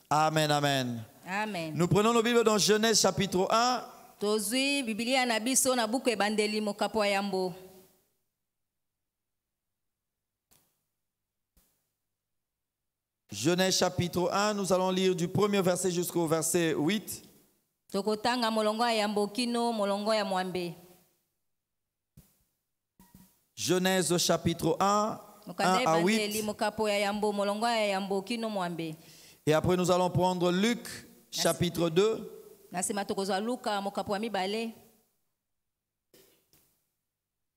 Amen, amen. Amen. Nous prenons nos Bibles dans Genèse chapitre 1. Tozui Biblia na biso na buku ebandeli mokapo ya Yambo. Genèse chapitre 1, nous allons lire du premier verset jusqu'au verset 8. Tokotanga molongo ya Yambo kino molongo ya Mwambe. Genèse chapitre 1, 1 à 8. Mokapo ya Yambo molongo ya Yambo kino Mwambe. Et après nous allons prendre Luc chapitre 2.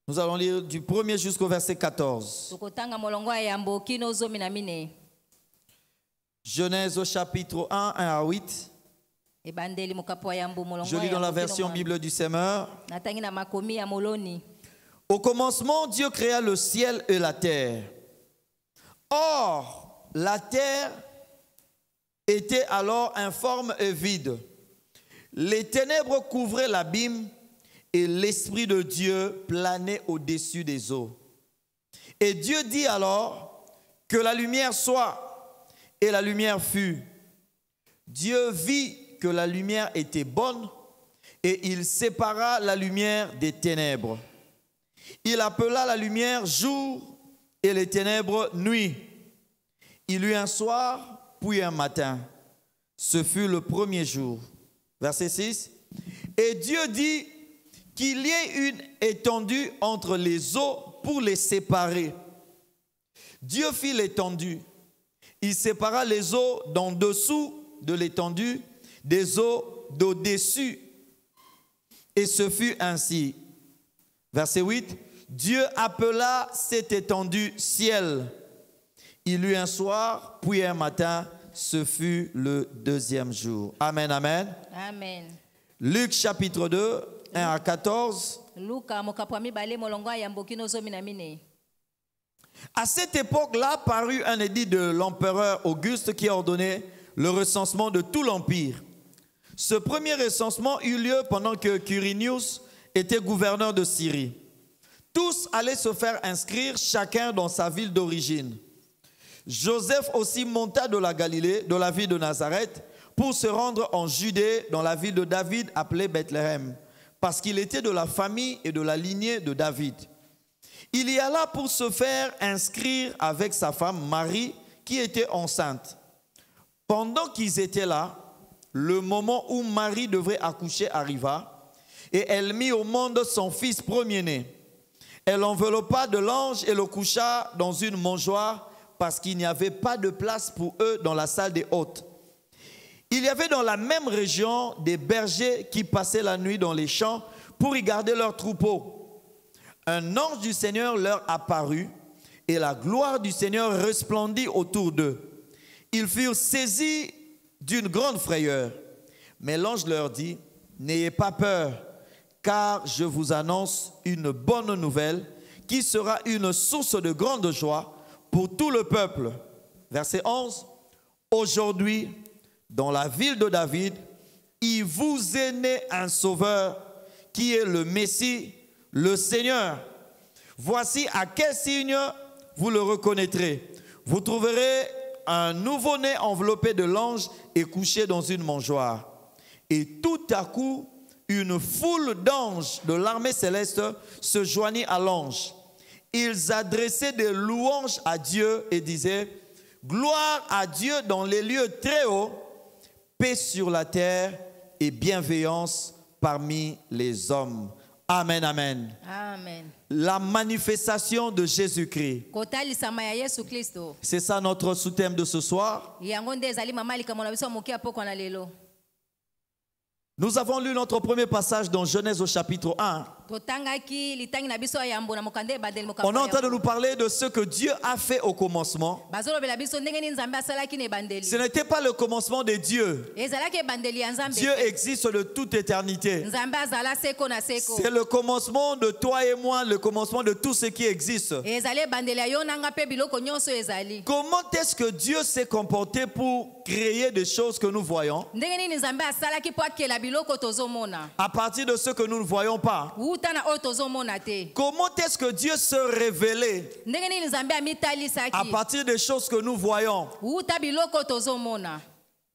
Nous allons lire du premier jusqu'au verset 14. Genèse chapitre 1, 1 à 8. Je lis dans la version Bible du Semeur. Au commencement, Dieu créa le ciel et la terre. Or, la terre était alors informe et vide. Les ténèbres couvraient l'abîme et l'Esprit de Dieu planait au-dessus des eaux. Et Dieu dit alors que la lumière soit, et la lumière fut. Dieu vit que la lumière était bonne et il sépara la lumière des ténèbres. Il appela la lumière jour et les ténèbres nuit. Il eut un soir puis un matin. Ce fut le premier jour. Verset 6. Et Dieu dit qu'il y ait une étendue entre les eaux pour les séparer. Dieu fit l'étendue. Il sépara les eaux d'en dessous de l'étendue des eaux d'au-dessus. Et ce fut ainsi. Verset 8. Dieu appela cette étendue ciel. Il eut un soir, puis un matin, ce fut le deuxième jour. Amen, amen. Amen. Luc chapitre 2, 1 à 14. À cette époque-là, parut un édit de l'empereur Auguste qui ordonnait le recensement de tout l'empire. Ce premier recensement eut lieu pendant que Quirinius était gouverneur de Syrie. Tous allaient se faire inscrire, chacun dans sa ville d'origine. Joseph aussi monta de la Galilée, de la ville de Nazareth, pour se rendre en Judée, dans la ville de David, appelée Bethléem, parce qu'il était de la famille et de la lignée de David. Il y alla pour se faire inscrire avec sa femme Marie, qui était enceinte. Pendant qu'ils étaient là, le moment où Marie devrait accoucher arriva, et elle mit au monde son fils premier-né. Elle l'enveloppa de l'ange et le coucha dans une mangeoire, parce qu'il n'y avait pas de place pour eux dans la salle des hôtes. Il y avait dans la même région des bergers qui passaient la nuit dans les champs pour y garder leurs troupeaux. Un ange du Seigneur leur apparut et la gloire du Seigneur resplendit autour d'eux. Ils furent saisis d'une grande frayeur. Mais l'ange leur dit, « N'ayez pas peur, car je vous annonce une bonne nouvelle qui sera une source de grande joie pour tout le peuple. » Verset 11. Aujourd'hui, dans la ville de David, il vous est né un sauveur qui est le Messie, le Seigneur. Voici à quel signe vous le reconnaîtrez. Vous trouverez un nouveau-né enveloppé de l'ange et couché dans une mangeoire. Et tout à coup, une foule d'anges de l'armée céleste se joignit à l'ange. Ils adressaient des louanges à Dieu et disaient, « Gloire à Dieu dans les lieux très hauts, paix sur la terre et bienveillance parmi les hommes. » Amen, amen. Amen. La manifestation de Jésus-Christ. C'est ça notre sous-thème de ce soir. Nous avons lu notre premier passage dans Genèse au chapitre 1. On est en train de nous parler de ce que Dieu a fait au commencement. Ce n'était pas le commencement de Dieu. Dieu existe de toute éternité. C'est le commencement de toi et moi, le commencement de tout ce qui existe. Comment est-ce que Dieu s'est comporté pour créer des choses que nous voyons à partir de ce que nous ne voyons pas? Comment est-ce que Dieu se révélait à partir des choses que nous voyons?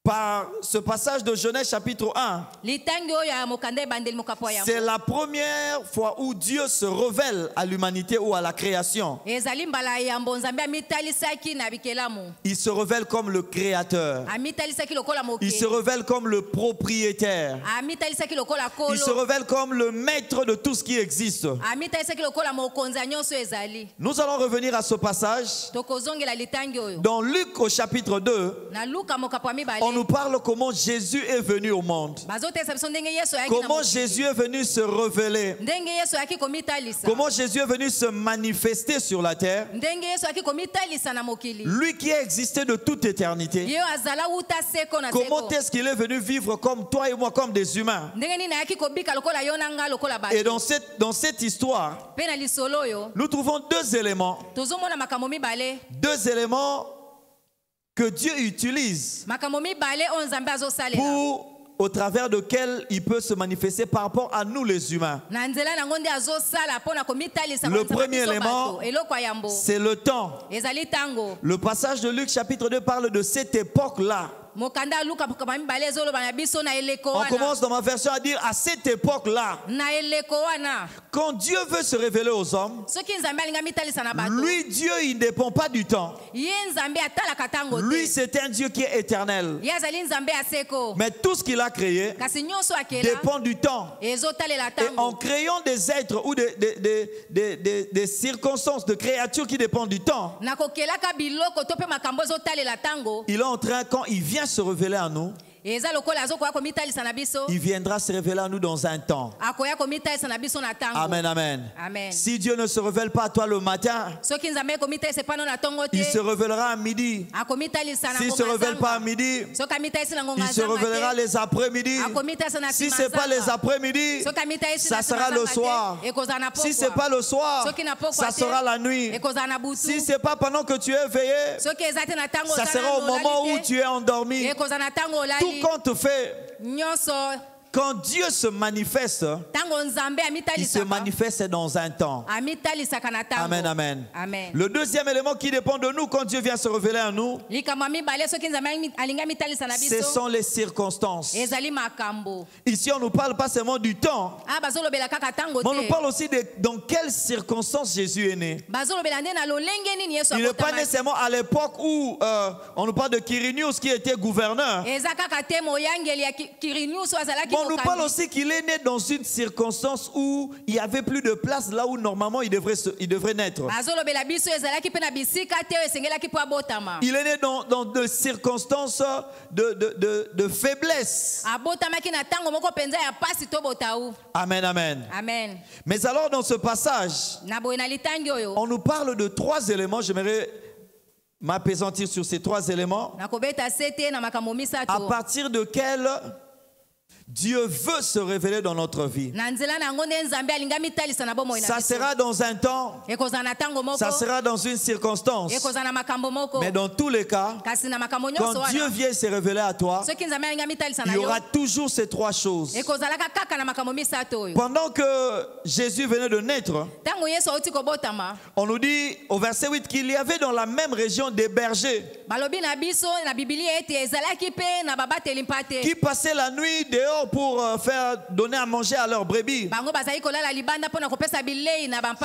par ce passage de Genèse chapitre 1. C'est la première fois où Dieu se révèle à l'humanité ou à la création. Il se révèle comme le créateur. Il se révèle comme le propriétaire. Il se révèle comme le maître de tout ce qui existe. Nous allons revenir à ce passage. Dans Luc au chapitre 2, on nous parle comment Jésus est venu au monde. Comment Jésus est venu se révéler. Comment Jésus est venu se manifester sur la terre. Lui qui a existé de toute éternité. Comment est-ce qu'il est venu vivre comme toi et moi, comme des humains. Et dans cette histoire, nous trouvons deux éléments. Deux éléments que Dieu utilise pour, au travers desquels il peut se manifester par rapport à nous les humains. Le premier élément, c'est le temps. Le passage de Luc chapitre 2 parle de cette époque-là. On commence dans ma version à dire à cette époque-là, quand Dieu veut se révéler aux hommes, lui Dieu il ne dépend pas du temps. Lui c'est un Dieu qui est éternel. Mais tout ce qu'il a créé dépend du temps. Et en créant des êtres ou des circonstances, de créatures qui dépendent du temps, il est en train, quand il vient se révéler à nous, il viendra se révéler à nous dans un temps. Amen, amen. Amen. Si Dieu ne se révèle pas à toi le matin, il se révélera à midi. S'il ne se révèle pas à midi, il se révélera les après-midi. Si ce n'est pas les après-midi, ça sera le soir. Si ce n'est pas le soir, ça sera la nuit. Si ce n'est pas pendant que tu es éveillé, ça sera au moment où tu es endormi. Tout compte fait, quand Dieu se manifeste, il se manifeste dans un temps. Amen, amen. Amen. Le deuxième élément qui dépend de nous quand Dieu vient se révéler à nous, ce sont les circonstances. Ici, on ne nous parle pas seulement du temps, mais on nous parle aussi de dans quelles circonstances Jésus est né. Il n'est pas nécessairement à l'époque où on nous parle de Quirinius qui était gouverneur. On nous parle aussi qu'il est né dans une circonstance où il n'y avait plus de place là où normalement il devrait naître. Il est né dans des circonstances de faiblesse. Amen, amen. Amen. Mais alors dans ce passage, on nous parle de trois éléments. J'aimerais m'appesantir sur ces trois éléments. À partir de quels Dieu veut se révéler dans notre vie. Ça sera dans un temps, ça sera dans une circonstance, mais dans tous les cas, quand Dieu vient se révéler à toi, il y aura toujours ces trois choses. Pendant que Jésus venait de naître, on nous dit au verset 8 qu'il y avait dans la même région des bergers qui passaient la nuit dehors pour faire donner à manger à leurs brebis.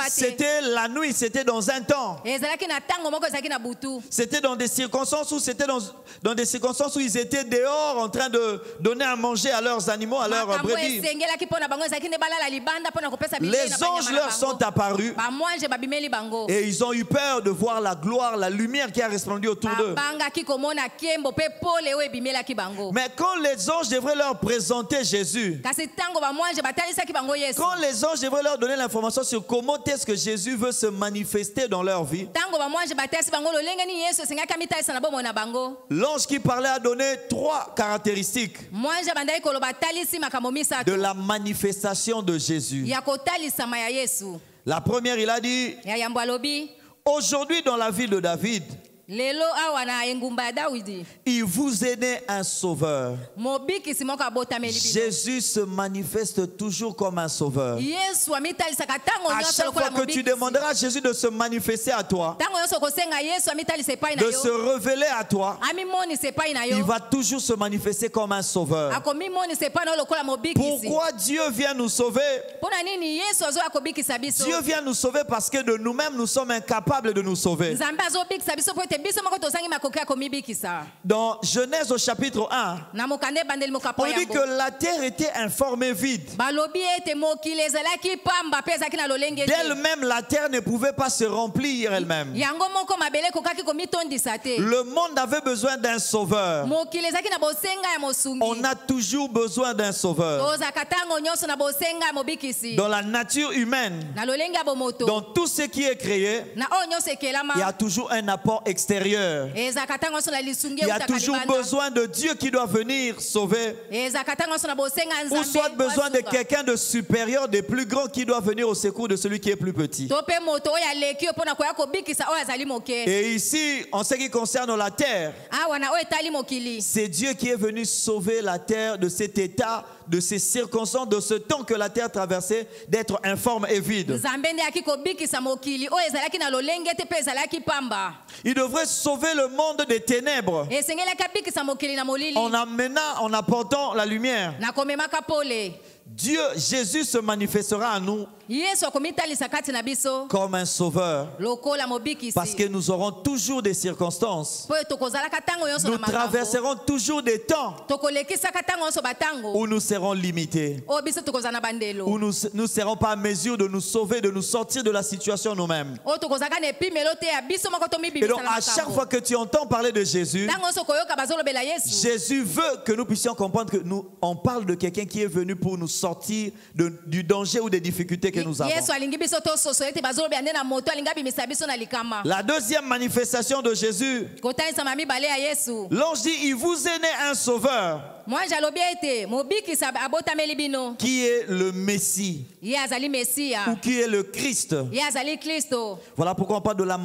C'était la nuit, c'était dans un temps. C'était dans des circonstances où ils étaient dehors en train de donner à manger à leurs animaux, à leurs brebis. Les anges leur sont apparus et ils ont eu peur de voir la gloire, la lumière qui a resplendu autour d'eux. Mais quand les anges devraient leur présenter Jésus, quand les anges devraient leur donner l'information sur comment est-ce que Jésus veut se manifester dans leur vie, l'ange qui parlait a donné trois caractéristiques de la manifestation de Jésus. La première, il a dit: aujourd'hui dans la ville de David, lelo awa na engumba ya Dawidi il vous est né un sauveur. mobikisi moko abotameli bino. Jésus se manifeste toujours comme un sauveur. Yesu amitalisaka ntango À nyonso chaque lokola fois que tu mobikisi. demanderas à Jésus de se manifester à toi, Ntango nyonso kosenga Yesu amitalisa epai na de se yo révéler à toi, amimonisa epai na il yo va toujours se manifester comme un sauveur. akomimonisa epai na yo lokola mobikisi. Pourquoi Dieu vient nous sauver? Mpona nini Yesu azoya kobikisa biso? Dieu vient nous sauver parce que de nous-mêmes, nous sommes incapables de nous sauver. Nzambe azobikisa biso po ete biso moko tozangi makoki ya komibikisa. Dans Genèse au chapitre 1, Na mokanda ebandeli mokapo on dit yango que la terre était informée vide. balobi ete mokili ezalaki pamba mpe ezalaki na lolenge te. D'elle-même, la terre ne pouvait pas se remplir elle-même. Yango moko mabele ekokaki komitondisa te. Le monde avait besoin d'un sauveur. mokili ezalaki na bosenga ya mosungi. On a toujours besoin d'un sauveur. tozalaka ntango nyonso na bosenga ya mobikisi. Dans la nature humaine, na lolenge ya bomoto. dans tout ce qui est créé, na oyo nyonso ekelama. il y a toujours un apport extérieur. ezalaka ntango nyonso na lisungi Il y a eutaka toujours libanda. besoin de Dieu qui doit venir sauver. ezalaka ntango nyonso na bosenga ya Ou Nzambe soit besoin de koasuka. quelqu'un de supérieur, de plus grand qui doit venir au secours de celui qui est plus petit. to mpe moto oyo aleki yo mpona koya kobikisa oyo azali moke. Et ici, en ce qui concerne la terre, awa na oyo etali mokili. c'est Dieu qui est venu sauver la terre de cet état, de ces circonstances, de ce temps que la terre traversait, d'être informe et vide. Nzambe nde ayaki kobikisa mokili oyo ezalaki na lolenge te mpe ezalaki pamba. Il devrait sauver le monde des ténèbres esengelaki abikisa mokili na molili. en apportant la lumière. na komemaka pole. Dieu, Jésus se manifestera à nous Yesu akomitalisa kati na biso comme un sauveur lokola mobikisi. parce que nous aurons toujours des circonstances. po tokozalaka ntango nyonso Nous na makambo. traverserons toujours des temps tokolekisaka ntango nyonso batango où nous serons limités, oyo biso tokozala na bandelo. où nous ne serons pas en mesure de nous sauver, de nous sortir de la situation nous-mêmes. oyo tokozalaka na epimelo te ya biso moko Et donc, tomibimisa na à chaque makambo. fois que tu entends parler de Jésus, ntango nyonso koyoka bazolobela Yesu. Jésus veut que nous puissions comprendre que on parle de quelqu'un qui est venu pour nous sortir du danger ou des difficultés que nous avons. Yesu alingi biso tososo ete bazolobela nde na moto alingi abimisa biso na likama. La deuxième manifestation de Jésus, kotanisama mibale ya Yesu. l'ange dit, il vous est né un sauveur mwanje alobi ete mobikisa abotameli bino. qui est le Messie ye azali Mesia. ou qui est le Christ. ye azali Kristo. Voilà pourquoi on parle de la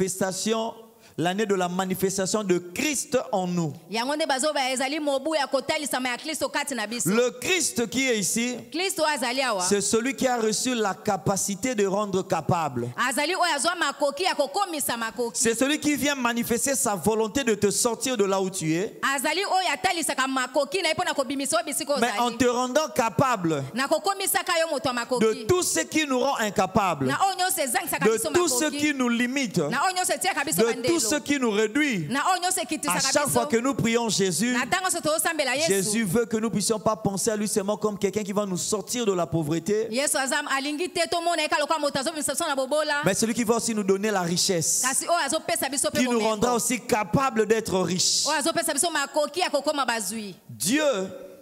manifestation, l'année de la manifestation de Christ en nous. yango nde bazoba ezali mobu ya kotalisama ya Kristo kati na biso. Le Christ qui est ici, Kristo azali awa. c'est celui qui a reçu la capacité de rendre capable. azali oyo azwa makoki ya kokomisa makoki. C'est celui qui vient manifester sa volonté de te sortir de là où tu es, azali oyo atalisaka makoki na ye mpo na kobimisa oyo bisika mais en ozali. te rendant capable na kokomisaka yo moto ya de makoki. tout ce qui nous rend incapables, na oyo nyonso ezangisaka de biso tout ce makoki. qui nous limite, na oyo nyonso etiaka biso de tout ce bandelo. qui nous réduit. na oyo nyonso À ekitisaka chaque fois biso. que nous prions Jésus, na ntango nyonso tozosambela Jésus Yesu. veut que nous puissions pas penser à lui seulement comme quelqu'un qui va nous sortir de la pauvreté, Yesu alingi te tomona ye kaka lokola moto azobimisa biso na bobola. mais celui qui va aussi nous donner la richesse, kasi oyo azopesa biso mpe qui nous rendra bomengo. aussi capables d'être riches. oyo azopesa biso makoki ya kokoma bazwi. Dieu,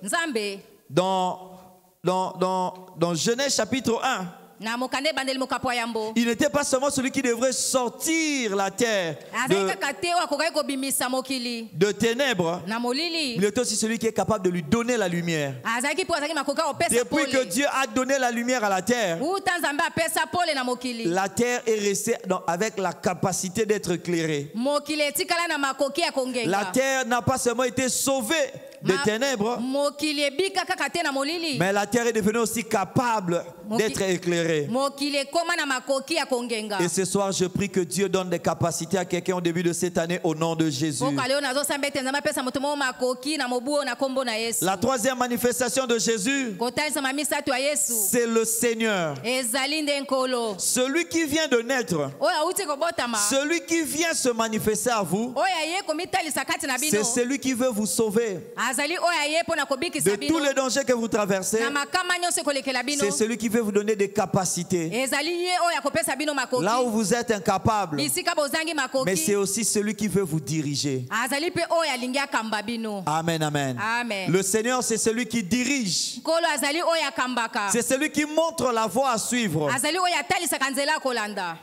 Nzambe dans Genèse chapitre 1, na mokanda ebandeli mokapo ya yambo. il n'était pas seulement celui qui devrait sortir la terre azali kaka te oyo akokaki kobimisa mokili de ténèbres, na molili. il est aussi celui qui est capable de lui donner la lumière. azalaki mpo azalaki makoki ya kopesa Depuis que pole. Dieu a donné la lumière à la terre, uta Nzambe apesa pole na mokili. la terre est restée avec la capacité d'être éclairée. mokili etikala na makoki ya La kongenga. terre n'a pas seulement été sauvée des ténèbres, mokili ebika kaka te na molili. mais la terre est devenue aussi capable d'être éclairée. mokili ekoma na makoki ya kongenga. Et ce soir, je prie que Dieu donne des capacités à quelqu'un au début de cette année au nom de Jésus. mpoka leo nazosamba ete Nzambe apesa moto moko makoki na mobu oyo na kombo na Yesu. La troisième manifestation de Jésus, kotalisama misato ya Yesu. c'est le Seigneur. ezali nde nkolo. Celui qui vient de naître, oyo auti kobotama. celui qui vient se manifester à vous, oyo aye komitalisa kati na bino. c'est celui qui veut vous sauver azali oyo aye mpo na kobikisa de bino. tous les dangers que vous traversez. na makama nyonso ekolekela bino. C'est celui qui veut vous donner des capacités ezali ye oyo akopesa bino makoki. là où vous êtes incapable. bisika bozangi makoki. Mais c'est aussi celui qui veut vous diriger. azali mpe oyo alingi akamba bino. Amen, amen. Amen. Le Seigneur, c'est celui qui dirige. nkolo azali oyo akambaka. C'est celui qui montre la voie à suivre. azali oyo atalisaka nzela akolanda.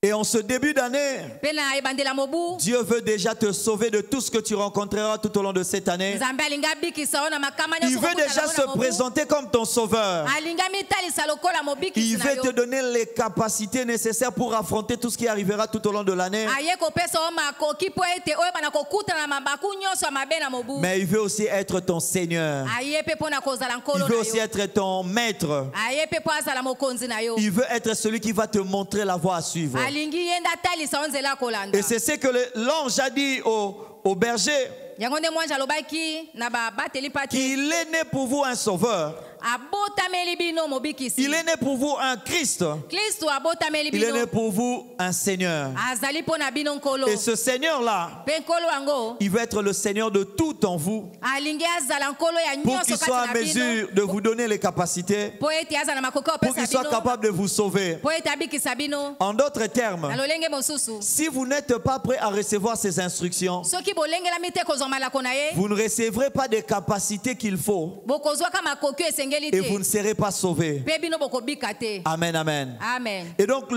Et en ce début d'année, Pe na ebandela mobu. Dieu veut déjà te sauver de tout ce que tu rencontreras tout au long de cette année. Nzambe alinga bikisa ona makama Il nyonso veut kokutana déjà na se mobu. présenter comme ton sauveur. Alinga mitalisa lokola mobikisi Il na veut yo. te donner les capacités nécessaires pour affronter tout ce qui arrivera tout au long de l'année. Aye kopesa o makoki po ete oyo bana kokutana na mabaku nyonso ya mabe na mobu. Mais il veut aussi être ton Seigneur. Aye pe pona kozala Il nkolo veut na aussi yo. être ton maître. Aye pe po azala mokonzi na yo. Il veut être celui qui va te montrer la voie à suivre. Alingi yenda talisa onzela kolanda. Et c'est ce que l'ange a dit au berger, Yango nde mwanja alobaki na babateli pati. qu'il est né pour vous un sauveur. Abotameli bino mobikisi. Il est né pour vous un Christ. Kristo abotameli Il est né bino. pour vous un Seigneur. Azali pona bino nkolo. Et ce Seigneur-là, Pe nkolo yango. il veut être le Seigneur de tout en vous, Alingi azala nkolo ya pour nyonso qu'il kati soit na en mesure bino. de vous donner les capacités, Po ete azala makoki pour opesa qu'il soit bino. capable de vous sauver. Po ete abikisa bino. En d'autres termes, Na lolenge mosusu. si vous n'êtes pas prêt à recevoir ces instructions, Soki bolengelami te kozwa malako na ye. vous ne recevrez pas des capacités qu'il faut Bokozwaka makoki esengeli et vous te. ne serez pas sauvés. Pe bino bokobika te. Amen, amen. Amen. Et donc,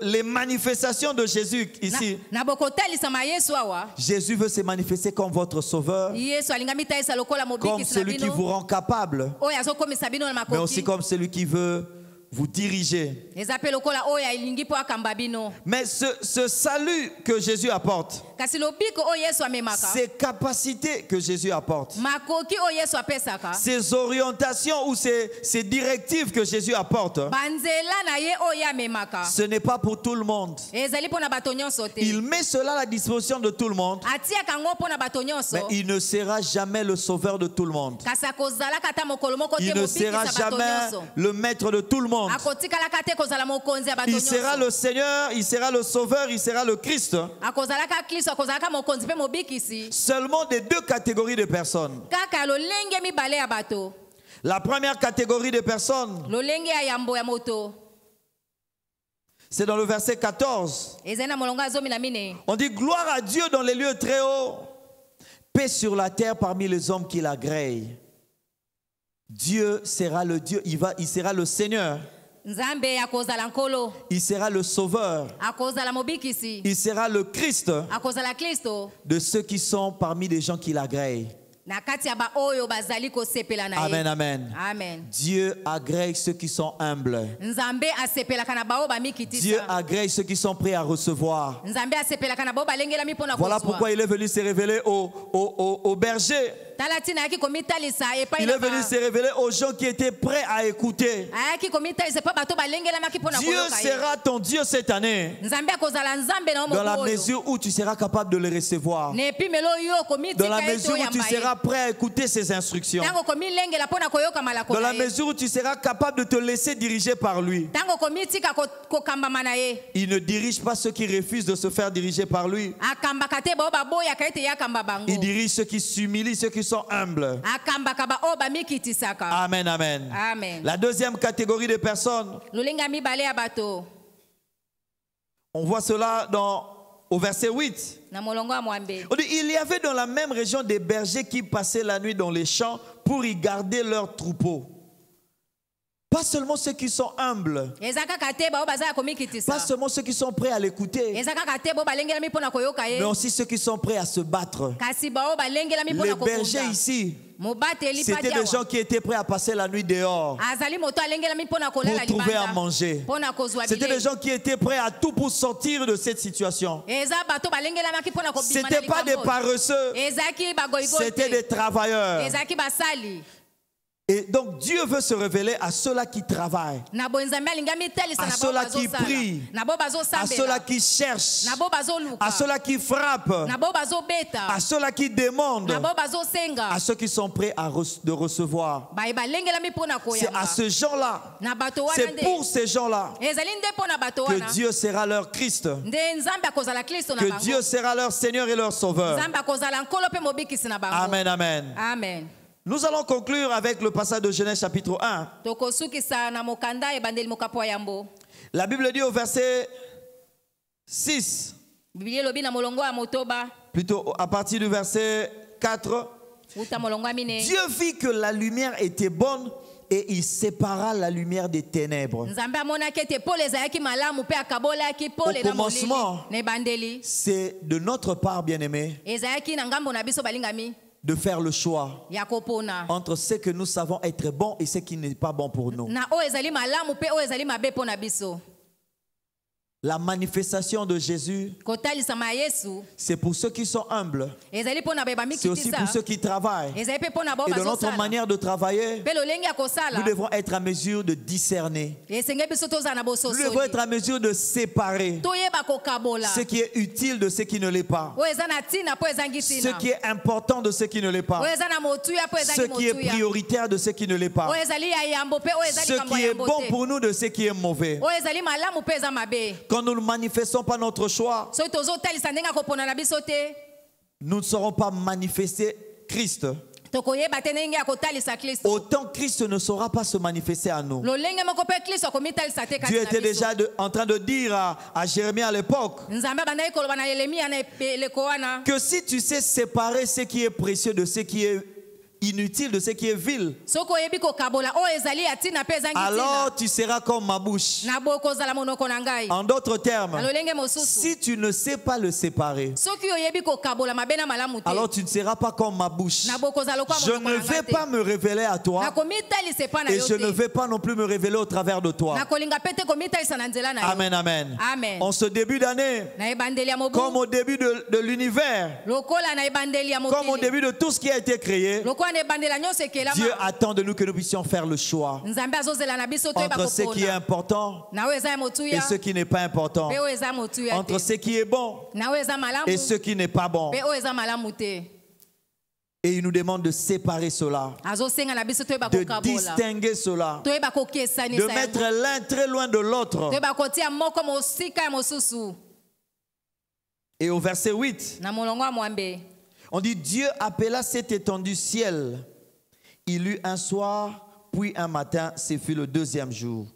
les manifestations de Jésus ici, Na bokotalisama Yesu awa. Jésus veut se manifester comme votre sauveur, Yesu alingami talisa lokola comme mobikisi na celui qui bino. vous rend capable, Oyo azokomisa bino na mais aussi makoki. comme celui qui veut vous diriger. Eza pe lokola oyo alingi po akamba bino. Mais ce salut que Jésus apporte, Kasi lobiko oyo Yesu amemaka. ces capacités que Jésus apporte, Makoki oyo Yesu apesaka. ces orientations ou ces directives que Jésus apporte, Banzela na ye oyo amemaka. ce n'est pas pour tout le monde. Ezali po na bato nyonso te. Il met cela à la disposition de tout le monde, Atiaka ngo po na bato nyonso. mais il ne sera jamais le sauveur de tout le monde. Kasi akozalaka ata mokolo moko te Il ne sera mobikisa bato jamais nyonso. le maître de tout le monde. Akotikalaka te kozala mokonzi ya bato Il sera nyonso. le Seigneur, il sera le Sauveur, il sera le Christ. Akozalaka Kristo, akozalaka mokonzi pe mobikisi. Seulement des deux catégories de personnes. Kaka lolenge mibale ya bato. La première catégorie de personnes, Lolenge ya yambo ya moto. c'est dans le verset 14. Ezali na molongo ya 14. On dit gloire à Dieu dans les lieux très hauts, paix sur la terre parmi les hommes qui l'agréent. Dieu sera le Dieu, il sera le Seigneur, Nzambe akozala nkolo. il sera le Sauveur, Akozala mobikisi. il sera le Christ Akozala Kristo. de ceux qui sont parmi les gens qui l'agréent. Na kati ya ba oyo bazali kosepela na ye. Amen, amen. Amen. Dieu agrée ceux qui sont humbles. Nzambe asepelaka na bao bamikitisa. Dieu agrée ceux qui sont prêts à recevoir. Nzambe asepelaka na bao balengelami mpona Voilà kozwa. pourquoi il est venu se révéler aux bergers. Tala tina ayaki komitalisa epai Il na est venu se révéler aux gens qui étaient prêts à écouter. ayaki komitalisa epai bato balengelamaki mpona Dieu koyoka ye. sera ton Dieu cette année, Nzambe akozala nzambe na dans la moto oyo. mesure où tu seras capable de le recevoir. Na epimelo yo Dans la komitika ete mesure où tu oyamba ye. seras prêt à écouter ses instructions. Tango komilengela mpona koyoka malako Dans na la ye. mesure où tu seras capable de te laisser diriger par lui. Tango komitika kokambama na ye. Il ne dirige pas ceux qui refusent de se faire diriger par lui. Akambaka te bao baboyaka ete ye akamba bango. Il dirige ceux qui s'humilient, ceux qui sont humbles. Akambaka ba oyo bamikitisaka. Amen, amen. Amen. La deuxième catégorie de personnes, Lolenga mibale ya bato. on voit cela au verset 8. Na molongo ya mwambe. On dit, il y avait dans la même région des bergers qui passaient la nuit dans les champs pour y garder leurs troupeaux. Pas seulement ceux qui sont humbles, Eza kaka te bao bazala komikitisa. pas seulement ceux qui sont prêts à l'écouter, Eza kaka te bao balengelami mpona koyoka ye. mais aussi ceux qui sont prêts à se battre. Kasi bao balengelami Les mpona bergers kokuta. ici, Mobateli c'était des gens qui étaient prêts à passer la nuit dehors azali moto alengelami mpona kolala pour trouver à libanda. manger. Mpona kozwa C'était des bilei. gens qui étaient prêts à tout pour sortir de cette situation. Eza bato balengelamaki mpona kobima na C'était pas des likambo. paresseux, Ezaki bagoyigoyi c'était te. des travailleurs. Ezaki basali. Et donc Dieu veut se révéler à ceux-là qui travaillent, Na bonzambe alingami talisa à na bao ceux-là qui bazosala. prient, Na bao à ceux-là bazosambela. qui cherchent, Na bao bazoluka. à ceux-là qui frappent, Na bao bazobeta. à ceux-là qui demandent, Na bao bazosenga. à ceux qui sont prêts de recevoir. Baye balengelami mpona C'est à koyamba. ces gens-là, Na bato wana c'est nde. pour ces gens-là Ezali nde mpona bato que wana. Dieu sera leur Christ, Nde nzambe akozala Kristo na que bango. Dieu sera leur Seigneur et leur Sauveur. Nzambe akozala nkolo pe mobikisi na bango. Amen, amen. Amen. Nous allons conclure avec le passage de Genèse chapitre 1. Tokosukisa na mokanda ebandeli mokapo ya yambo. La Bible dit au verset 6, Biblia elobi na molongo ya motoba. plutôt à partir du verset 4. Uta molongo ya mine. Dieu vit que la lumière était bonne et il sépara la lumière des ténèbres. nzambe amonaki ete pole ezalaki malamu mpe akabolaki pole na commencement, molili na ebandeli c'est de notre part, bien-aimés, ezalaki na ngambo na biso balingami de faire le choix ya kopona entre ce que nous savons être bon et ce qui n'est pas bon pour nous. na oyo ezali malamu mpe oyo ezali mabe mpo na biso. La manifestation de Jésus, kotalisama ya yesu c'est pour ceux qui sont humbles. ezali mpo na baye C'est aussi bamikitisa pour ceux qui travaillent. ezali mpe mpo na bao Et de notre bazosala manière de travailler, mpe lolenge ya nous kosala devons être en mesure de discerner. esenge biso tozala na Nous devons bososoli être en mesure de séparer toyeba kokabola ce qui est utile de ce qui ne l'est pas. oyo eza na ntina mpo ezangi Ce ntina qui est important de ce qui ne l'est pas. oyo eza na motuya mpo Ce ezangi qui est motuya prioritaire de ce qui ne l'est pas. oyo ezali ya yambo mpe oyo ezali Ce likambo qui ya est yambo bon te pour nous de ce qui est mauvais. oyo ezali malamu mpe eza mabe. Quand nous ne manifestons pas notre choix, soki tozotalisa ndenge ya kopona na biso te nous ne saurons pas manifester Christ. tokoyeba te ndenge ya kotalisa kristo Autant Christ ne saura pas se manifester à nous. lolenge moko mpe kristo akomitalisa te kati Dieu na était biso déjà en train de dire à Jérémie à l'époque nzambe abandaki koloba na yeremia na eleko wana que si tu sais séparer ce qui est précieux de ce qui est inutile, de ce qui est vil, soki oyebi kokabola oyo ezali ya ntina mpe ezangi alors ntina tu seras comme ma bouche. na boye kozala monoko na ngai En d'autres termes, na lolenge mosusu si tu ne sais pas le séparer, soki oyebi kokabola mabe na malamu te alors tu ne seras pas comme ma bouche. na boye kozala lokwa Je monoko ne na vais ngai pas te me révéler à toi nakomitalisa epa na et yo je ne te vais pas non plus me révéler au travers de toi. nakolinga mpe te komitalisa na nzela na yo Amen, amen. amen En ce début d'année, na ebandeli ya mobu comme au début de l'univers, lokola na ebandeli ya comme au mokili début de tout ce qui a été créé, lokola na ebandela nyonso Dieu ekelama attend de nous que nous puissions faire le choix nzambe azozela na biso toyeba entre ce qui est kopona important na oyo eza ya et motuya ce qui n'est pas important, mpe oyo eza motuya entre te ce qui est bon na oyo eza malamu et ce qui n'est pas bon. mpe oyo eza malamu te Et il nous demande de séparer cela, azosenga na biso toyeba de kokabola distinguer cela, toyeba de kokesanisa mettre yango l'un très loin de l'autre. toyeba kotia moko mosika ya mosusu Et au verset 8, na molongo ya mwambe on dit Dieu appela cette étendue ciel. Il eut un soir, puis un matin, ce fut le deuxième jour.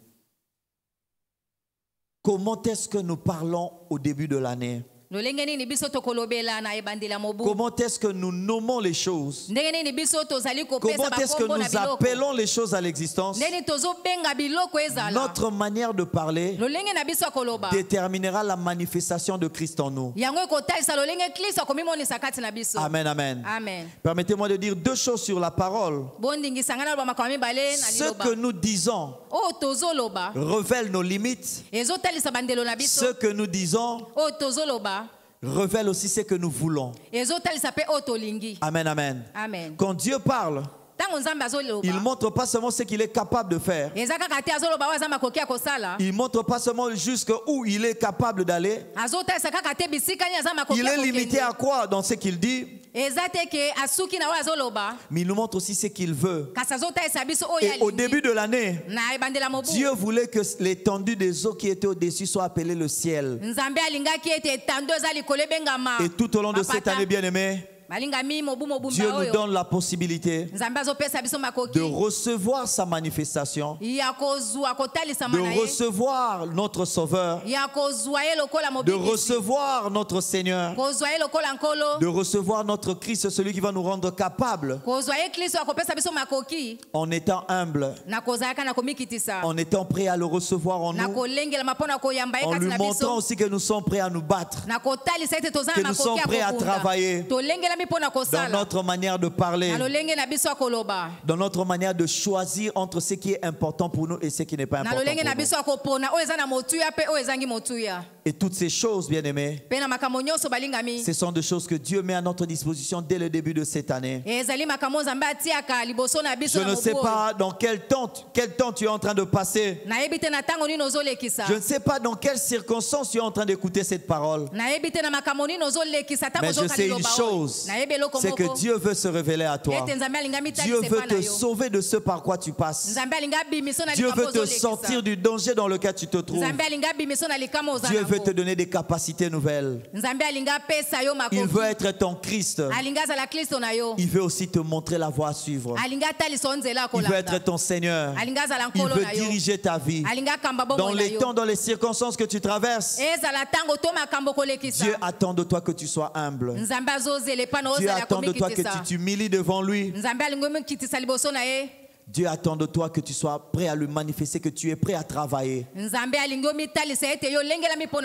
Comment est-ce que nous parlons au début de l'année? lolenge nini biso tokolobela na ebandeli ya mobu Comment est-ce que nous nommons les choses? ndenge nini biso tozali Comment kopesa est-ce que bakombo na nous biloko appelons les choses à l'existence? ndeni tozobenga biloko ezala Notre manière de parler lolenge na biso ya koloba déterminera la manifestation de Christ en nous. yango ekotalisa lolenge kristo akomimonisa kati na biso Amen, amen. amen Permettez-moi de dire deux choses sur la parole. bondingisanga na loba makambo mibale na Ce liloba que nous disons oyo tozoloba révèle nos limites. ezotalisa bandelo na biso Ce que nous disons oyo tozoloba révèle aussi ce que nous voulons. ezotalisa mpe oyo tolingi Amen, amen. amen Quand Dieu parle, ntango nzambe il ne azoloba montre pas seulement ce qu'il est capable de faire. eza kaka te azoloba oyo aza makoki ya kosala Il ne montre pas seulement jusqu'où il est capable d'aller. azotalisa kaka te bisika nini aza makoki Il ya est limité kokende à quoi dans ce qu'il dit, eza te ke asuki na oyo azoloba mais il nous montre aussi ce qu'il veut. kasi azotalisa biso oyo Et au alingi début de l'année, na ebandela mobu Dieu voulait que l'étendue des eaux qui étaient au-dessus soit appelée le ciel. nzambe alingaki ete etando eza likolo ebengama Et tout au long de cette année bien-aimée, balingami mobu mobumba Dieu nous oyo donne la possibilité nzambe azopesa biso de makoki recevoir sa manifestation, ya kozwa kotalisama de na ye recevoir notre Sauveur, ya kozwa ye lokola de mobikisi recevoir notre Seigneur, kozwa ye lokola nkolo de recevoir notre Christ, celui qui va nous rendre capables, kozwa ye kristo akopesa biso makoki en étant humble, na kozalaka na komikitisa en étant prêt à le recevoir en na nous, kolengelama mpo na koyamba ye en kati lui na montrant biso aussi que nous sommes prêts à nous battre, na kotalisa ete toza que na nous sommes makoki prêts ya à travailler kobunda tolengelami mpo na dans kosala notre manière de parler, na lolenge na biso ya koloba dans notre manière de choisir entre ce qui est important pour nous et ce qui n'est pas na important lolenge na pour nous. biso ya kopona oyo eza na motuya mpe oyo ezangi motuya Et toutes ces choses, bien-aimés, mpe na makambo nyonso balingami ce sont des choses que Dieu met à notre disposition dès le début de cette année. ezali makambo nzambe atiaka liboso na Je biso na ne sais mobu oyo pas dans quel temps tu es en train de passer. nayebi te na ntango nini ozolekisa Je ne sais pas dans quelles circonstances tu es en train d'écouter cette parole. nayebi te na makambo nini ozolekisa ntango Mais je ozoka sais une liloba oyo chose, nayebi eloko c'est que moko Dieu veut se révéler à toi. ete nzambe alingami Dieu talisa veut epa na te yo sauver de ce par quoi tu passes. nzambe alingi abimiso na Dieu likambo veut te ozolekisa sortir du danger dans lequel tu te trouves. nzambe alingi abimiso na likambo oza Dieu veut te nango donner des capacités nouvelles. nzambe alingi apesa yo Il veut makoki être ton Christ. alingi azala kristo na yo Il veut aussi te montrer la voie à suivre. alingi atalisa yo nzela ya Il veut être kolanda ton Seigneur. alingi azala Il nkolo veut na yo diriger ta vie. alingi akamba Dans bomoi na les yo temps, dans les circonstances que tu traverses, ezala ntango to makambo kolekisa Dieu attend de toi que tu sois humble. nzambe azozela epa na Dieu ozala ya attend de toi que tu komikitisa t'humilies devant lui. nzambe alingi omikitisa liboso na ye Dieu attend de toi que tu sois prêt à le manifester, que tu es prêt à travailler.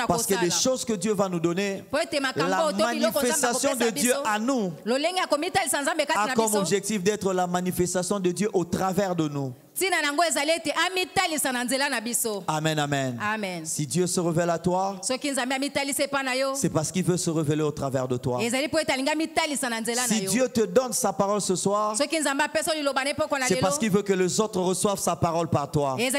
Parce que les choses que Dieu va nous donner, la manifestation de Dieu à nous a comme objectif d'être la manifestation de Dieu au travers de nous. Amen, amen. Amen. Si Dieu se révèle à toi, c'est parce qu'il veut se révéler au travers de toi. Si Dieu te donne sa parole ce soir, c'est parce qu'il veut que les autres reçoivent sa parole par toi. Si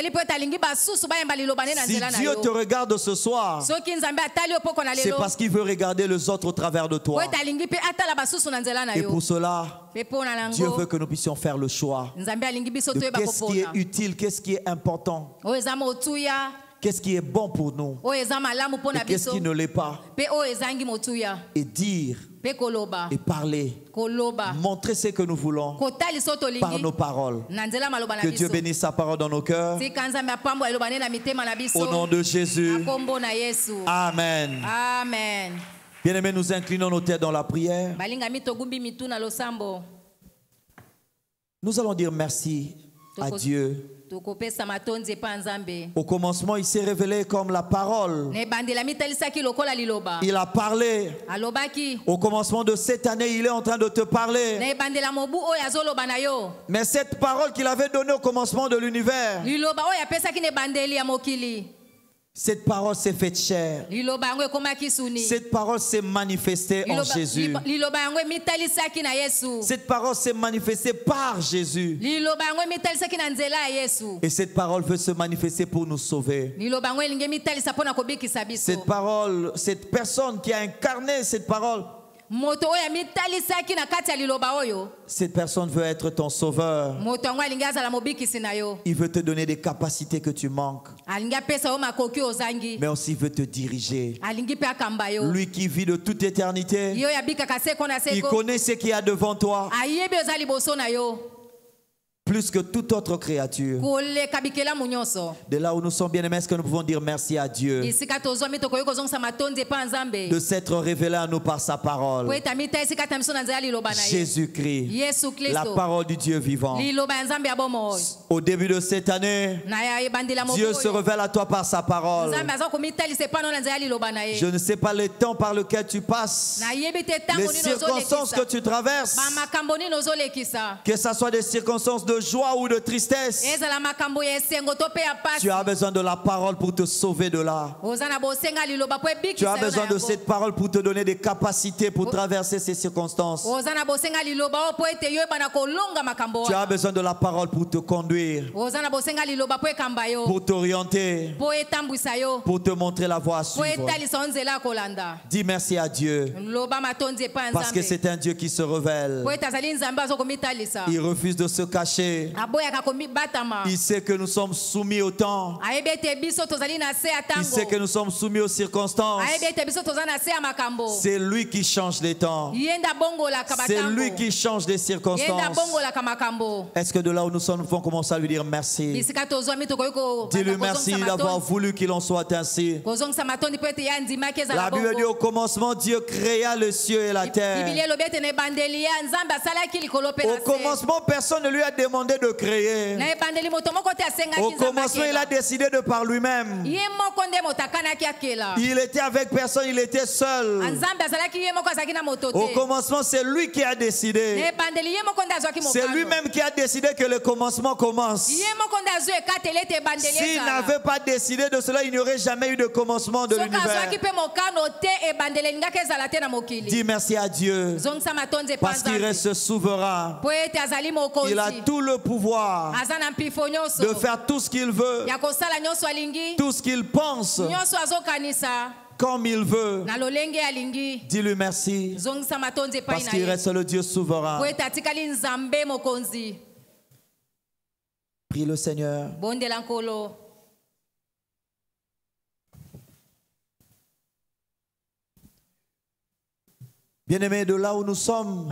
Dieu te regarde ce soir, c'est parce qu'il veut regarder les autres au travers de toi. Et pour cela, Dieu veut que nous puissions faire le choix de qu'est-ce qui est utile, qu'est-ce qui est important, qu'est-ce qui est bon pour nous et qu'est-ce qui ne l'est pas. Et dire et parler, montrer ce que nous voulons par nos paroles. Que Dieu bénisse sa parole dans nos cœurs. Au nom de Jésus. Amen. Amen. Bien-aimés, nous inclinons nos têtes dans la prière. Nous allons dire merci à Dieu. Au commencement, il s'est révélé comme la parole. Il a parlé. Au commencement de cette année, il est en train de te parler. Mais cette parole qu'il avait donnée au commencement de l'univers, cette parole s'est faite chair. Cette parole s'est manifestée en Jésus. Cette parole s'est manifestée par Jésus. Et cette parole veut se manifester pour nous sauver. Cette parole, cette personne qui a incarné cette parole, cette personne veut être ton sauveur. Il veut te donner des capacités que tu manques. Mais aussi il veut te diriger. Lui qui vit de toute éternité, il connaît ce qu'il y a devant toi plus que toute autre créature. De là où nous sommes bien-aimés, est-ce que nous pouvons dire merci à Dieu de s'être révélé à nous par sa parole. Jésus-Christ, la parole du Dieu vivant. Au début de cette année, Dieu se révèle à toi par sa parole. Je ne sais pas le temps par lequel tu passes, les circonstances que tu traverses, que ce soit des circonstances de joie ou de tristesse, tu as besoin de la parole pour te sauver de là. Tu as besoin de cette parole pour te donner des capacités pour traverser ces circonstances. Tu as besoin de la parole pour te conduire, pour t'orienter, pour te montrer la voie à suivre. Dis merci à Dieu parce que c'est un Dieu qui se révèle. Il refuse de se cacher. Il sait que nous sommes soumis au temps. Il sait que nous sommes soumis aux circonstances. C'est lui qui change les temps. C'est lui qui change les circonstances. Est-ce que de là où nous sommes, nous pouvons commencer à lui dire merci? Dis-lui merci d'avoir voulu qu'il en soit ainsi. La Bible dit au commencement, Dieu créa le ciel et la terre. Au commencement, personne ne lui a demandé de créer. Au commencement, il a décidé de par lui-même. Il était avec personne, il était seul. Au commencement, c'est lui qui a décidé. C'est lui-même qui a décidé que le commencement commence. S'il n'avait pas décidé de cela, il n'y aurait jamais eu de commencement de l'univers. Dis merci à Dieu parce qu'il reste souverain. Il a tout le pouvoir de faire tout ce qu'il veut, tout ce qu'il pense, comme il veut. Dis-lui merci parce qu'il reste le Dieu souverain. Prie le Seigneur. Bien-aimés, de là où nous sommes,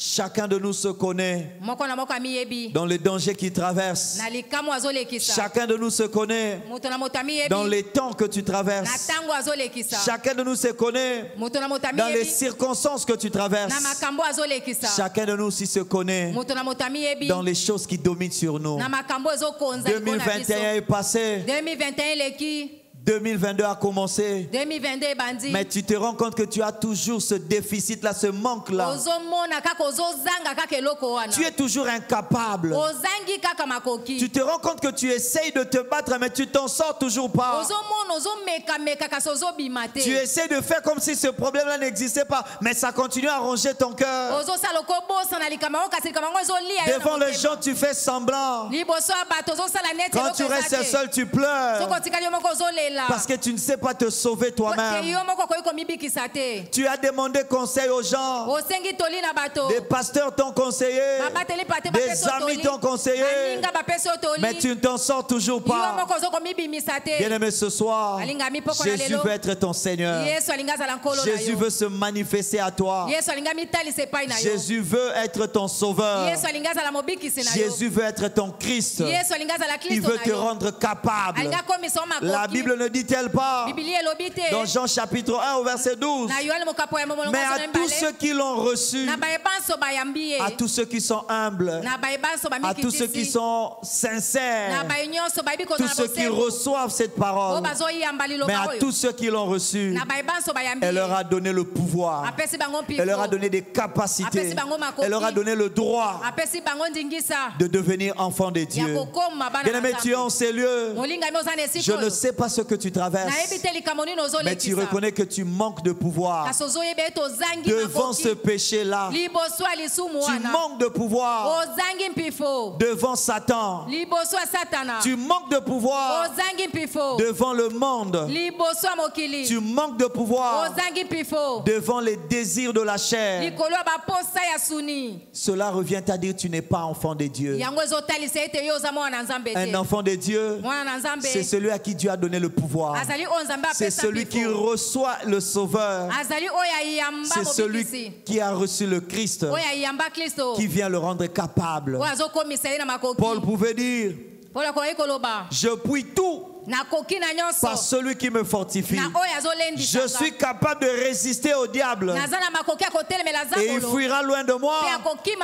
Chacun de nous se connaît moko na moko amiyebi dans les dangers qu'il traverse. na likambo azolekisa Chacun de nous se connaît moto na moto amiyebi dans les temps que tu na traverses. tango azolekisa Chacun de nous se connaît moto na moto dans les amiyebi circonstances que tu na traverses. makambo azolekisa Chacun de nous aussi se connaît moto na moto amiyebi dans les choses qui dominent sur nous. na makambo ezokonza likolo na 2021 biso est passé, 2021 leki 2022 a commencé. 2022 ebandi Mais tu te rends compte que tu as toujours ce déficit-là, ce manque-là. ozomona kaka ozozanga kaka eloko wana Tu es toujours incapable. ozangi kaka makoki Tu te rends compte que tu essayes de te battre, mais tu t'en sors toujours pas. ozomona ozomekameka kasi ozobima te Tu essaies de faire comme si ce problème-là n'existait pas, mais ça continue à ronger ton cœur. ozosala okobosana likambo yango kasi likambo yango ezolia yo na Devant les motema. gens, tu fais semblant. liboso ya bato ozosala neti Quand tu eloko eza restes te. seul, tu pleures. soki otikali yo moko ozolela Parce que tu ne sais pas te sauver te toi-même. yo moko okoki komibikisa te Tu as demandé conseil aux gens. osengi toli na bato Des pasteurs t'ont conseillé. babateli pate Des bapesi yo amis toli t'ont conseillé. baninga bapesi yo toli Mais tu ne t'en sors toujours yo pas. moko ozokomibimisa te Bien-aimé, ce soir, alingami poko na Jésus lelo veut être ton Seigneur. yesu alingi azala nkolo na Jésus yo veut se manifester à toi. yesu alingi amitalisa epai na yo Jésus veut être ton sauveur. yesu alingi azala mobikisi na yo Jésus veut être ton Christ. yesu alingi azala Il kristo veut na te yo rendre capable. alingi akomisa yo La makoki Bible ne dit-elle pas bibili elobi te dans Jean chapitre 1 au verset 12, na yohane mokapo ya momolongo mais à tous ceux qui l'ont reçu, na bayebanso bayambi ye à tous ceux qui sont humbles, na bayebanso à tous ceux qui bamikitisi sont na sincères, baye nyonso bayebi tous kozala ceux qui bosembo reçoivent cette oyo parole, bazoyamba mais liloba à oyo tous ceux qui l'ont reçu, na bayebanso bayambi elle leur ye a donné le pouvoir, apesi bango elle leur a mpiko donné des capacités, Apesi bango makoki. elle leur a donné le droit apesi bango ndingisa de devenir enfants de ya Dieu. kokoma bana Bien-aimé, tu es en ces lieux. molingami oza na Je esika ne oyo sais pas ce que tu traverses, nayebi te likambo nini mais tu ozolekisa reconnais que tu manques de pouvoir kasi ozoyeba ete ozangi devant ce makoki péché-là. liboso ya lisumu Tu wana manques de pouvoir ozangi mpifo devant Satan. liboso ya satana Tu manques de pouvoir ozangi mpifo devant le monde. liboso ya mokili Tu manques de pouvoir ozangi mpifo devant les désirs de la chair. likolo ya baposa ya suni Cela revient à dire que tu n'es pas enfant de Dieu. yango ezotalisa ete yo oza mwana na nzambe Un te enfant de Dieu, mwana na nzambe c'est celui à qui Dieu a donné le pouvoir. azali oyo nzambe C'est apesa celui qui mpifo reçoit le Sauveur. azali oyo ayamba C'est celui mobikisi qui a reçu le Christ, oyo ayamba kristo qui vient le rendre capable. oyo azokomisa ye na makoki Paul pouvait dire, polo akoki koloba je puis tout nakoki na nyonso par celui qui me fortifie. na oyo Je azolendisaka suis capable de résister au diable naza na makoki ya kotelemela et il zangolo fuira loin de moi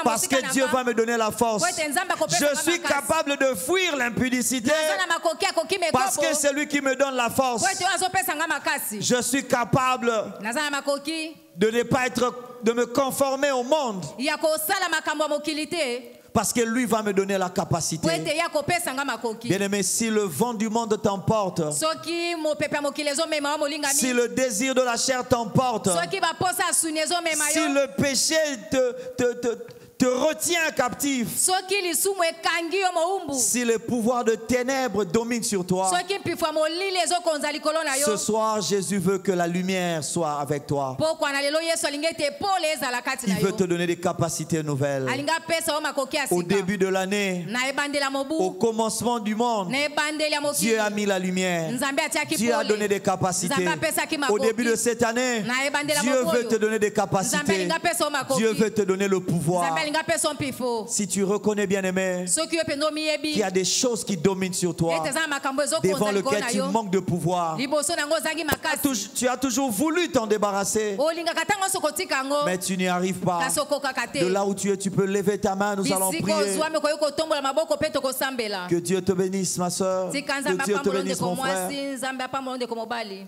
parce que Dieu va me donner la force. Je suis capable de fuir l'impudicité naza na makoki ya koki parce que mekobo c'est lui qui me donne la force. po ete oyo azopesanga makasi Je suis capable naza na makoki de ne pas de me conformer au monde ya kosala makambo ya mokili te parce que lui va me donner la po capacité. ete ye akopesanga makoki Bien-aimé, si le vent du monde t'emporte, soki mopepe ya mokili ezomema yo molingami si le désir de la chair t'emporte, soki baposa ya suni ezomema si yo le péché te retient captif, soki lisumu ekangi yo mowumbu si le pouvoir de ténèbres domine sur toi, soki mpifo ya molili ezokonza likolo na ce yo soir Jésus veut que la lumière soit avec toi. pokwa na lelo yesu alingi ete pole ezala kati na Il veut te yo donner des capacités nouvelles. alingi apesa yo makoki ya Au sika début de l'année, na ebandeli ya au mobu commencement du monde, na ebandeli ya mokili Dieu a mis la lumière. nzambe atiaki Dieu a donné pole des capacités. nzambe apesaki Au makoki début de cette année, na ebandeli ya Dieu mobu veut oyo te donner des nzambe capacités. alingi apesa yo makoki Dieu veut te donner le pouvoir. nzambe alingi apesa yo mpifo Si tu reconnais, bien-aimé, soki yo mpenza omiyebi qu'il y a des choses qui dominent sur toi, ete eza na makambo devant ezokonza likolo lesquelles na tu yo manques de pouvoir, liboso na yango ozangi makasi tu as toujours voulu t'en débarrasser, olingaka ntango nyonso kotika yango mais tu n'y arrives pas. kasi okokaka te De là où tu es, tu peux lever ta main, nous allons bisika prier. ozwami okoki kotombola maboko mpe tokosambela Que Dieu te bénisse, ma soeur. tika Que nzambe Dieu te apambola bénisse, ndeko mon frère. mwasi nzambe apambola ndeko mobali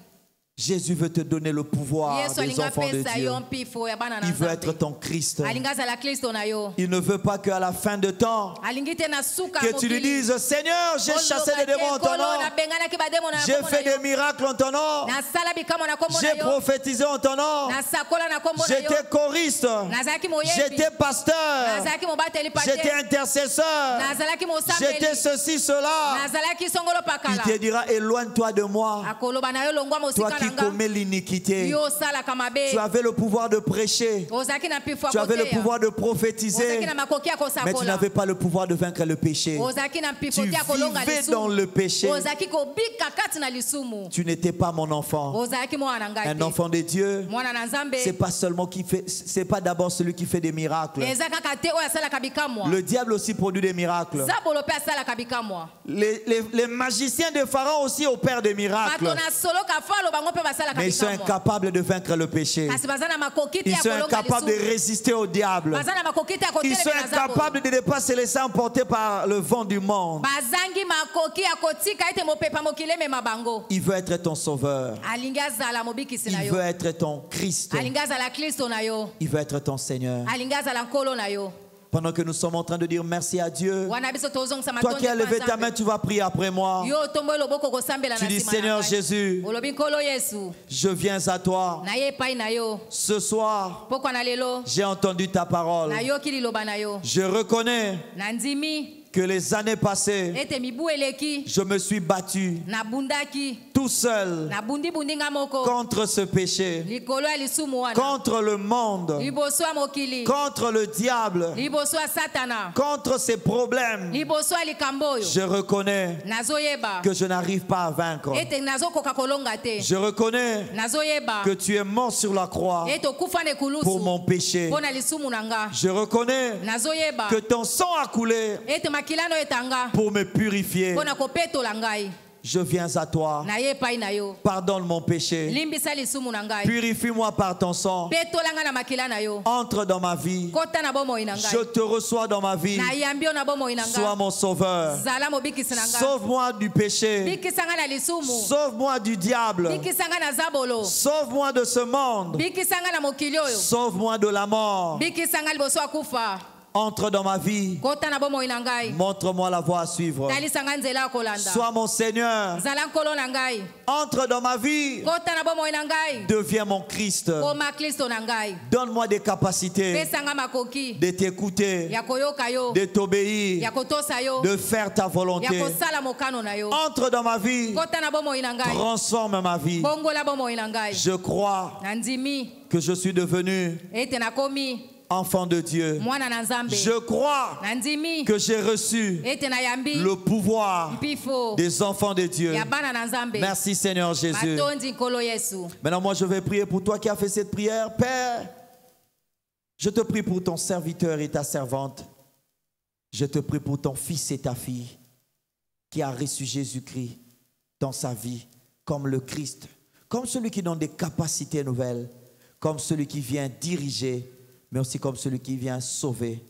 Jésus veut te donner le pouvoir yesu des alingi enfants de apesa Dieu. yo mpifo ya bana na Il veut être nzambe ton Christ. alingi azala kristo na yo Il ne veut pas qu'à la fin de temps, alingi te na suka que tu lui dises, Seigneur, j'ai chassé des démons en ton nom. nabenganaki bademo na J'ai kombo fait na des yo miracles en ton nom. nasala bikamwa na kombo na J'ai yo prophétisé en ton nom. nasakola na kombo na yo J'étais choriste. nazalaki moyebi J'étais pasteur. nazalaki mobateli J'étais pate intercesseur. nazalaki J'étais mosambeli ceci, cela. nazalaki songolo Il pakala te dira, éloigne-toi de moi. akoloba na yo longwa Toi mosika qui qui commet l'iniquité. yo osalaka mabe Tu avais le pouvoir de prêcher. ozalaki na mpifu ya Tu avais le koteya pouvoir de prophétiser. ozalaki na makoki ya Mais tu kosakola n'avais pas le pouvoir de vaincre le péché. ozalaki na mpifu Tu te ya kolonga vivais dans le péché. ozalaki kobika kati na lisumu Tu n'étais pas mon enfant. ozalaki mwana na ngai Un te enfant de Dieu, mwana na nzambe c'est pas seulement qui fait, c'est pas d'abord celui qui fait des miracles. eza kaka te oyo asalaka bikamwa Le diable aussi produit des miracles. zabolo mpe asalaka bikamwa Les magiciens de Pharaon aussi opèrent des miracles. bato na soloka falo bango mpe basalaka Mais ils sont bikamwa incapables de vaincre le péché. kasi baza na makoki te Ils ya sont kolonga incapables de lisumu résister au diable. baza na makoki te ya Ils sont kotelemela zabolo incapables de ne pas se laisser emporter par le vent du monde. bazangi makoki ya kotika ete mopepa mokili emema bango Il veut être ton sauveur. alingi azala mobikisi na Il yo veut être ton Christ. alingi azala kristo na yo Il veut être ton Seigneur. alingi azala nkolo na yo Pendant que nous sommes en train de dire merci à Dieu, wana biso tozongisa toi qui as matondi levé pa ta main, Nzambe. tu vas prier après moi. yo otomboyi loboko kosambela Tu na dis, nsima na Seigneur ngai. Jésus, olobi nkolo yesu je viens à toi. na ye epai na yo Ce soir, pokwa na lelo j'ai entendu ta parole. nayoki liloba na yo Je reconnais na ndimi que les années passées, ete mibu eleki je me suis battu nabundaki tout seul nabundi nga moko contre ce péché, likolo ya lisumu wana contre le monde, liboso ya mokili contre le diable, liboso ya satana contre ses problèmes. liboso ya likambo oyo Je reconnais nazoyeba que je n'arrive pas à vaincre. ete nazokoka kolonga te Je reconnais nazoyeba que tu es mort sur la croix ete okufa na pour ekulusu mon péché. mpo na lisumu na nga Je reconnais nazoyeba que ton sang a coulé ete makilano etanga pour me purifier. mpo na kopetola ngai Je viens à toi. na ye epai na yo Pardonne mon péché. limbisa lisumu na ngai Purifie-moi par ton sang. petola ngai na makila na yo Entre dans ma vie. kota na bomoi na Je ngai te reçois dans ma vie. nayambi yo na bomoi na Sois ngai mon sauveur. zala mobikisi na ngai Sauve-moi du péché. bikisa ngai na lisumu Sauve-moi du diable. bikisa ngai na zabolo Sauve-moi de ce monde. bikisa ngai na mokili oyo Sauve-moi de la mort. bikisa ngai liboso ya kufa Entre dans ma vie. kota na bomoi na ngai Montre-moi la voie à suivre. talisa ngai nzela ya kolanda Sois mon Seigneur. zala nkolo na ngai Entre dans ma vie. kota na bomoi na ngai Deviens mon Christ. koma kristo na ngai Donne-moi des capacités pesa ngai makoki de t'écouter, ya koyoka yo de t'obéir, ya kotosa yo de faire ta ya volonté. kosala mokano na yo Entre dans ma vie. kota na bomoi na ngai Transforme ma vie. bongola bomoi na ngai Je crois na ndimi que je suis devenu ete nakomi enfant de Dieu. mwana na nzambe Je crois na ndimi que j'ai reçu ete nayambi le pouvoir mpifo des enfants de Dieu. ya bana na nzambe Merci Seigneur Jésus. matondi nkolo yesu Maintenant, moi, je vais prier pour toi qui as fait cette prière. Père, je te prie pour ton serviteur et ta servante. Je te prie pour ton fils et ta fille qui a reçu Jésus-Christ dans sa vie comme le Christ, comme celui qui donne des capacités nouvelles, comme celui qui vient diriger, mais aussi comme celui qui vient sauver.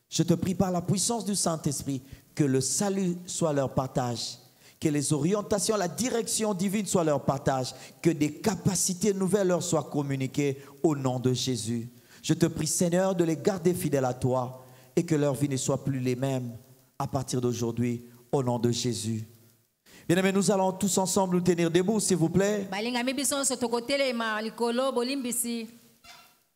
Je te prie par la puissance du Saint-Esprit que le salut soit leur partage, que les orientations, la direction divine soit leur partage, que des capacités nouvelles leur soient communiquées au nom de Jésus. Je te prie, Seigneur, de les garder fidèles à toi et que leur vie ne soit plus les mêmes à partir d'aujourd'hui, au nom de Jésus. Bien-aimés, nous allons tous ensemble nous tenir debout, s'il vous plaît. balingami biso nyonso tokotelema likolo bolimbisi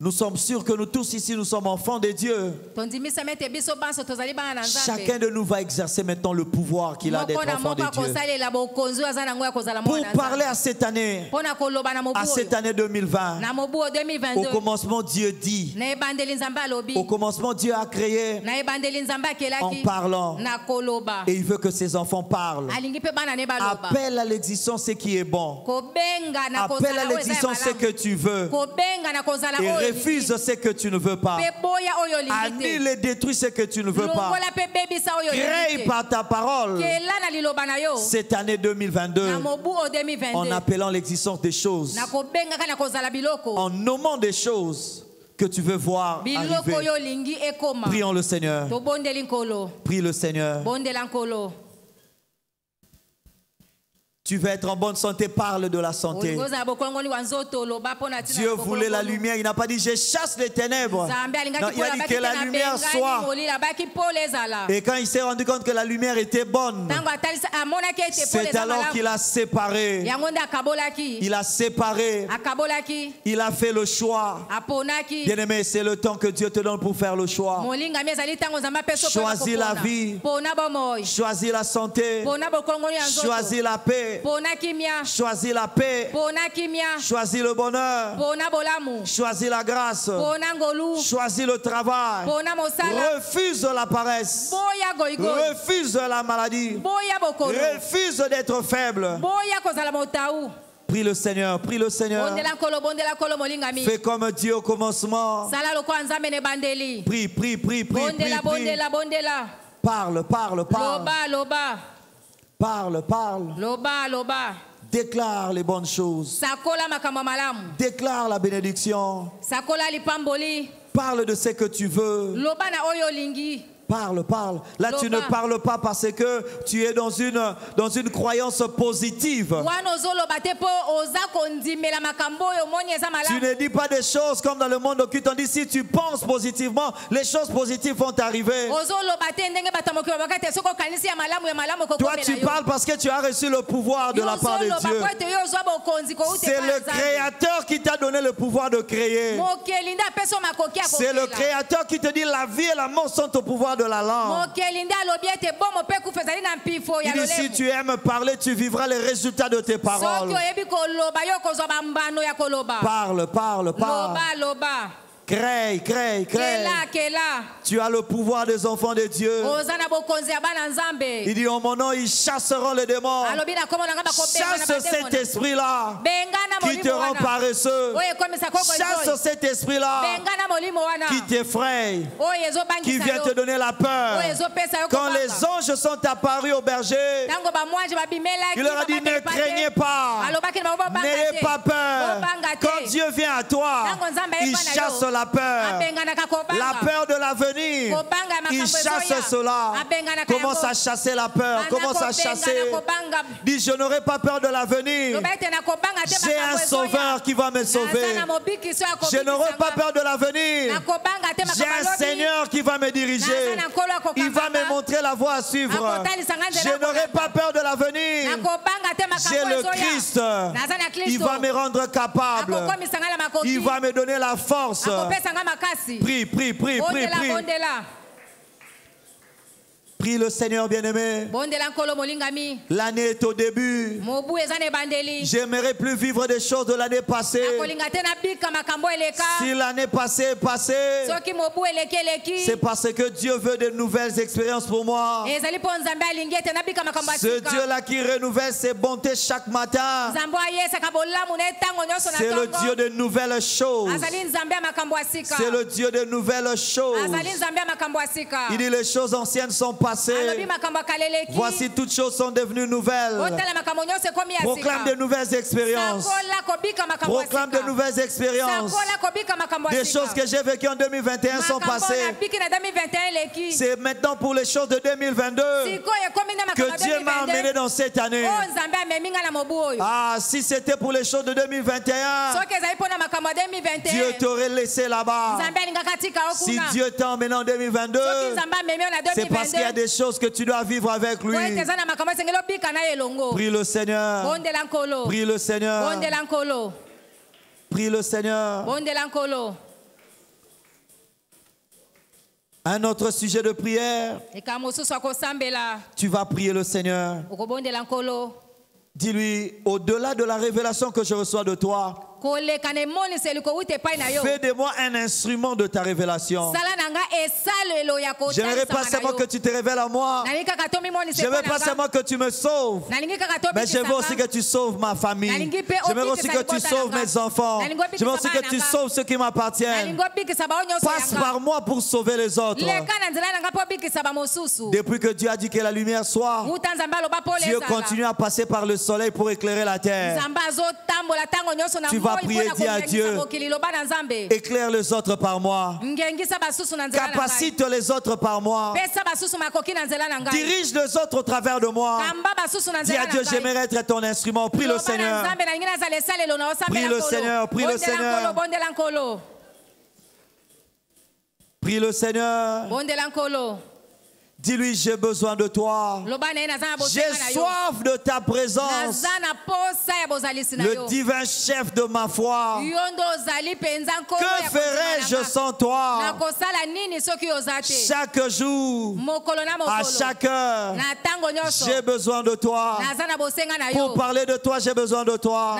Nous sommes sûrs que nous tous ici, nous sommes enfants de Dieu. tondimisa mete biso banso tozali bana na nzambe Chacun de nous va exercer maintenant le pouvoir qu'il a d'être moko na enfant moko de Dieu. akosalela bokonzi oyo aza nango ya kozala Pour mwana na parler nzambe à cette année, mpo na koloba na mobu à cette oyo année 2020, na mobu oyo au 2022 commencement, Dieu dit, na ebandeli nzambe alobi au commencement, Dieu a créé na ebandeli nzambe en akelaki parlant. na koloba Et il veut que ses enfants parlent. alingi mpe bana ne baloba Appelle à l'existence ce qui est bon. kobenga na Appelle à kozala oyo eza ya l'existence ce que malamu tu veux. kobenga na kozala Et oyo refuse ce que tu ne veux pas. mpe boya oyo olingi Annule te et détruis ce que tu ne veux pas. longola mpe bebisa oyo Crée olingi te par ta parole kela na liloba na yo cette année 2022 na mobu oyo en 2022 appelant l'existence des choses, na kobengaka na kozala biloko en nommant des choses que tu veux voir biloko arriver. oyo olingi ekoma Prions le Seigneur. tobondeli nkolo Prie le Seigneur. bondela nkolo Tu veux être en bonne santé, parle de la santé. olingi ozala bokolongoli wa nzoto oloba mpo na ntina Dieu ya voulait la bokolongolo. lumière. Il n'a pas dit je chasse les ténèbres. nzambe Non, alingaki il a dit que la lumière soit. molila baki pole ezala Et quand il s'est rendu compte que la lumière était bonne, ntango amonaki ete pole c'est eza alors qu'il malamu a séparé. yango nde akabolaki Il a séparé. akabolaki Il a fait le choix. aponaki Bien-aimé, c'est le temps que Dieu te donne pour faire le choix. molingami ezali ntango nzambe apeso Choisis la vie. pona bomoi Choisis la santé. pona bokolongoli ya nzoto Choisis la paix. paix. pona kimia, Choisis la paix. pona kimia, Choisis le bonheur. pona bolamu, Choisis la grâce. pona ngolu, Choisis le travail. pona mosala, Refuse la paresse. boya goigoi, Refuse la maladie. boya bokolo, Refuse d'être faible. boya kozala motaou. Prie le Seigneur, prie le Seigneur. Bondela kolo molingami. Fais comme Dieu au commencement. Sala lo kwanza mene bandeli. Prie, prie, prie, prie, Bondela, prie, prie. bondela, bondela. Parle, parle, parle. Loba, loba. Parle, parle. Loba, loba. Déclare les bonnes choses. Sakola makambo malamu. Déclare la bénédiction. Sakola lipamboli. Parle de ce que tu veux. Loba na oyo lingi. Parle, parle. Là, tu ne parles pas parce que tu es dans une croyance positive. Tu ne dis pas des choses comme dans le monde occulte. On dit si tu penses positivement, les choses positives vont t'arriver. Toi, tu parles parce que tu as reçu le pouvoir de la part de Dieu. C'est le Créateur qui t'a donné le pouvoir de créer. C'est le Créateur qui te dit la vie et la mort sont au pouvoir de la langue. Il dit si tu aimes parler, tu vivras les résultats de tes paroles. Parle, parle, parle. Crée, crée, crée. Tu as le pouvoir des enfants de Dieu. Il dit en mon nom, ils chasseront les démons. Chasse cet esprit-là qui te rend paresseux. Chasse cet esprit-là qui t'effraie, qui vient te donner la peur. Quand les anges sont apparus au berger, il leur a dit ne craignez pas, n'ayez pas peur. Quand Dieu vient à toi, il chasse la peur de l'avenir. Il chasse cela. Commence à chasser la peur. Commence à chasser. Dis je n'aurai pas peur de l'avenir. J'ai un sauveur qui va me sauver. Je n'aurai pas peur de l'avenir. J'ai un Seigneur qui va me diriger. Il va me montrer la voie à suivre. Je n'aurai pas peur de l'avenir. J'ai le Christ. Il va me rendre capable. Il va me donner la force. Prie, prie, prie, prie, prie. Prie le Seigneur bien-aimé. L'année est au début. J'aimerais plus vivre des choses de l'année passée. Si l'année passée est passée, c'est parce que Dieu veut de nouvelles expériences pour moi. Ce Dieu-là qui renouvelle ses bontés chaque matin, c'est le Dieu de nouvelles choses. C'est le Dieu de nouvelles choses. Il dit les choses anciennes sont passées. Voici toutes choses sont devenues nouvelles. Proclame de nouvelles expériences. Proclame de nouvelles expériences. Des choses que j'ai vécues en 2021 sont passées. C'est maintenant pour les choses de 2022 que Dieu m'a emmené dans cette année. Ah, si c'était pour les choses de 2021, Dieu t'aurait laissé là-bas. Si Dieu t'a emmené en 2022, c'est parce qu'il y a des choses que tu dois vivre avec lui. Prie le Seigneur. Prie le Seigneur. Prie le Seigneur. Un autre sujet de prière. Tu vas prier le Seigneur. Dis-lui, au-delà de la révélation que je reçois de toi, fais de moi un instrument de ta révélation. Je n'aimerais pas seulement que tu te révèles à moi. Je ne veux pas seulement que tu me sauves. Mais je veux aussi que tu sauves ma famille. Je veux aussi que tu sauves mes enfants. Je veux aussi que tu sauves ceux qui m'appartiennent. Passe par moi pour sauver les autres. Depuis que Dieu a dit que la lumière soit, Dieu continue à passer par le soleil pour éclairer la terre. Tu vas prier, dis à Dieu, éclaire les autres par moi, capacite les autres par moi, dirige les autres au travers de moi. Dis à Dieu, j'aimerais être ton instrument. Prie le Seigneur. Prie le Seigneur, prie le Seigneur. Prie le Seigneur. Dis-lui, j'ai besoin de toi. J'ai soif de ta présence. Le divin chef de ma foi. Que ferais-je sans toi? Chaque jour, à chaque heure, j'ai besoin de toi. Pour parler de toi, j'ai besoin de toi.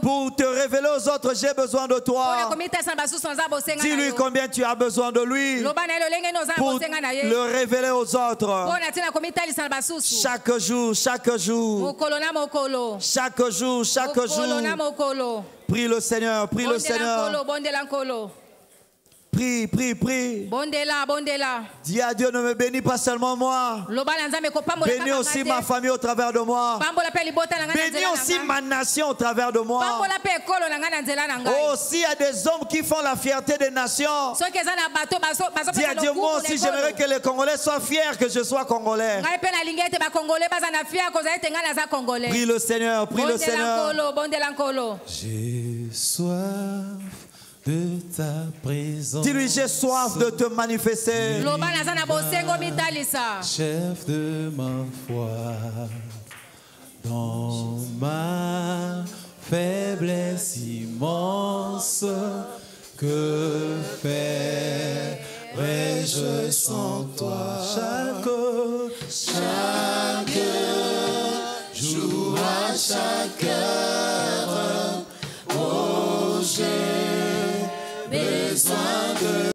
Pour te révéler aux autres, j'ai besoin de toi. Dis-lui combien tu as besoin de lui. Pour le révéler aux autres. Chaque jour, chaque jour. Chaque jour, chaque jour. Prie le Seigneur, prie le Seigneur. Prie, prie, prie. Dis à Dieu, ne me bénis pas seulement moi. Bénis aussi ma famille au travers de moi. Bénis aussi ma nation au travers de moi. Oh, s'il y a des hommes qui font la fierté des nations, dis à Dieu, moi aussi j'aimerais que les Congolais soient fiers que je sois Congolais. Prie le Seigneur, prie le Seigneur. J'ai soif de ta présence. Dis-lui, j'ai soif de te manifester. Chef de ma foi, dans ma faiblesse immense, que ferais-je sans toi? Chaque jour, à chaque heure, oh, j'ai besoin de